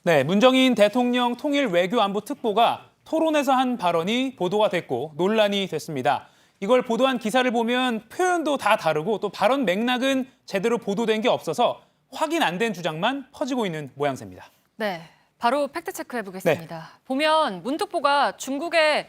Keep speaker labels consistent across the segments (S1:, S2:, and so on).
S1: 네, 문정인 대통령 통일 외교안보 특보가 토론에서 한 발언이 보도가 됐고 논란이 됐습니다. 이걸 보도한 기사를 보면 표현도 다 다르고 또 발언 맥락은 제대로 보도된 게 없어서 확인 안 된 주장만 퍼지고 있는 모양새입니다.
S2: 네, 바로 팩트체크 해보겠습니다. 보면 문 특보가 중국에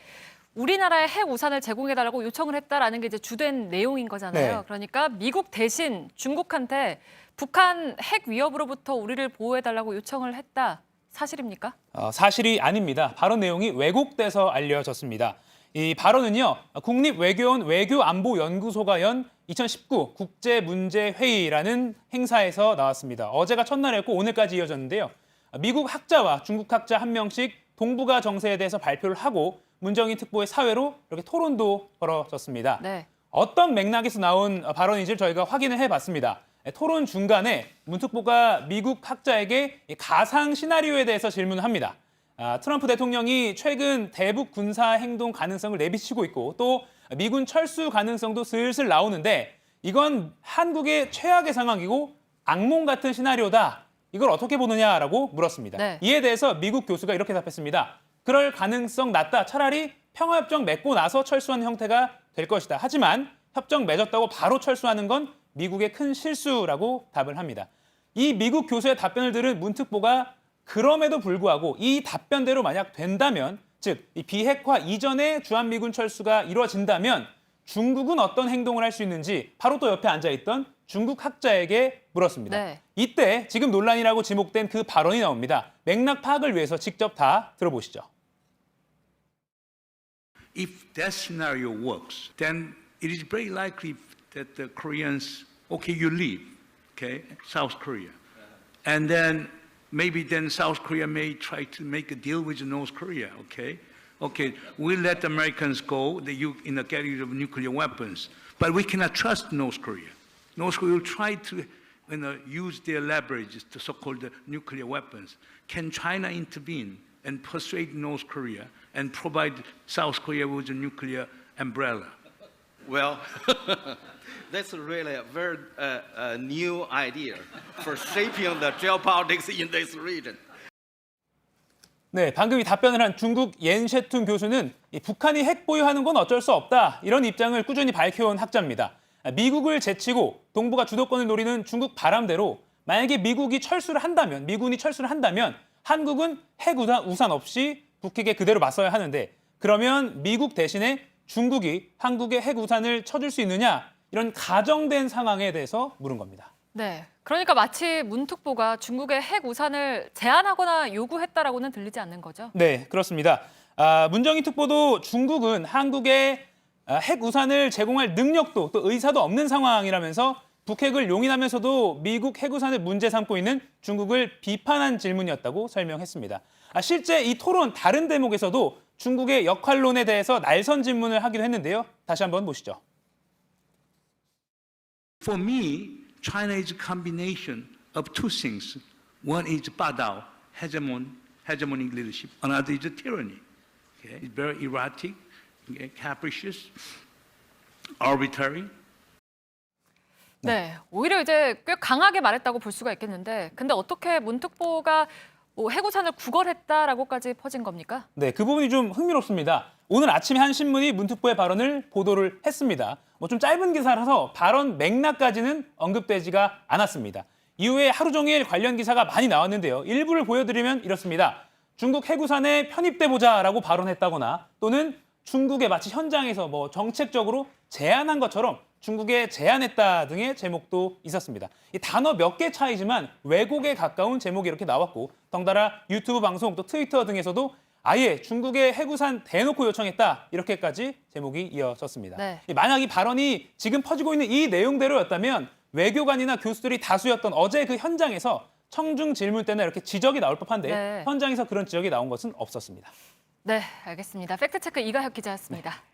S2: 우리나라의 핵 우산을 제공해달라고 요청을 했다라는 게 이제 주된 내용인 거잖아요.
S1: 네.
S2: 그러니까 미국 대신 중국한테 북한 핵 위협으로부터 우리를 보호해달라고 요청을 했다. 사실입니까?
S1: 사실이 아닙니다. 발언 내용이 왜곡돼서 알려졌습니다. 이 발언은요, 국립외교원 외교안보연구소가 연 2019 국제문제회의라는 행사에서 나왔습니다. 어제가 첫날이었고 오늘까지 이어졌는데요. 미국 학자와 중국 학자 한 명씩 동북아 정세에 대해서 발표를 하고 문정인 특보의 사회로 이렇게 토론도 벌어졌습니다.
S2: 네.
S1: 어떤 맥락에서 나온 발언인지를 저희가 확인을 해봤습니다. 토론 중간에 문 특보가 미국 학자에게 가상 시나리오에 대해서 질문을 합니다. 트럼프 대통령이 최근 대북 군사 행동 가능성을 내비치고 있고 또 미군 철수 가능성도 슬슬 나오는데 이건 한국의 최악의 상황이고 악몽 같은 시나리오다. 이걸 어떻게 보느냐라고 물었습니다.
S2: 네.
S1: 이에 대해서 미국 교수가 이렇게 답했습니다. 그럴 가능성 낮다. 차라리 평화협정 맺고 나서 철수하는 형태가 될 것이다. 하지만 협정 맺었다고 바로 철수하는 건 미국의 큰 실수라고 답을 합니다. 이 미국 교수의 답변을 들은 문 특보가 그럼에도 불구하고 이 답변대로 만약 된다면, 즉 이 비핵화 이전에 주한미군 철수가 이루어진다면 중국은 어떤 행동을 할 수 있는지 바로 또 옆에 앉아있던 중국 학자에게 물었습니다.
S2: 네.
S1: 이때 지금 논란이라고 지목된 그 발언이 나옵니다. 맥락 파악을 위해서 직접 다 들어보시죠.
S3: If that scenario works, then it is very likely that the Koreans, okay, you leave, okay, South Korea. And then maybe then South Korea may try to make a deal with North Korea, okay? Okay, we let the Americans go in the getting of nuclear weapons, but we cannot trust North Korea. North Korea will try to use their leverage, the so-called nuclear weapons. Can China intervene and persuade North Korea and provide South Korea with a nuclear umbrella?
S4: Well, that's really a very new idea for shaping the geopolitics in this region.
S1: 네, 방금 이 답변을 한 중국 옌셰툰 교수는 이 북한이 핵 보유하는 건 어쩔 수 없다. 이런 입장을 꾸준히 밝혀온 학자입니다. 미국을 제치고 동북아 주도권을 노리는 중국 바람대로 만약에 미군이 철수를 한다면 한국은 핵 우산 없이 북핵에 그대로 맞서야 하는데 그러면 미국 대신에 중국이 한국의 핵 우산을 쳐줄 수 있느냐 이런 가정된 상황에 대해서 물은 겁니다.
S2: 네. 그러니까 마치 문 특보가 중국의 핵 우산을 제한하거나 요구했다라고는 들리지 않는 거죠?
S1: 네, 그렇습니다. 문정인 특보도 중국은 한국의 핵 우산을 제공할 능력도 또 의사도 없는 상황이라면서 북핵을 용인하면서도 미국 핵 우산을 문제 삼고 있는 중국을 비판한 질문이었다고 설명했습니다. 실제 이 토론 다른 대목에서도 중국의 역할론에 대해서 날선 질문을 하기도 했는데요. 다시 한번 보시죠.
S3: For me, China is a combination of two things. One is Badao, hegemonic leadership. Another is tyranny. Okay? It's very erratic, okay? Capricious, arbitrary.
S2: 네, 오히려 이제 꽤 강하게 말했다고 볼 수가 있겠는데 근데 어떻게 문 특보가 핵우산을 구걸했다라고까지 퍼진 겁니까?
S1: 네, 그 부분이 좀 흥미롭습니다. 오늘 아침에 한 신문이 문 특보의 발언을 보도를 했습니다. 좀 짧은 기사라서 발언 맥락까지는 언급되지가 않았습니다. 이후에 하루 종일 관련 기사가 많이 나왔는데요. 일부를 보여드리면 이렇습니다. 중국 핵우산에 편입돼보자라고 발언했다거나 또는 중국에 마치 현장에서 정책적으로 제안한 것처럼 중국에 제안했다 등의 제목도 있었습니다. 이 단어 몇 개 차이지만 왜곡에 가까운 제목이 이렇게 나왔고 덩달아 유튜브 방송 또 트위터 등에서도 아예 중국의 핵우산 대놓고 요청했다 이렇게까지 제목이 이어졌습니다.
S2: 네.
S1: 만약 이 발언이 지금 퍼지고 있는 이 내용대로였다면 외교관이나 교수들이 다수였던 어제 그 현장에서 청중 질문 때나 이렇게 지적이 나올 법한데
S2: 네.
S1: 현장에서 그런 지적이 나온 것은 없었습니다.
S2: 네, 알겠습니다. 팩트체크 이가혁 기자였습니다.
S1: 네.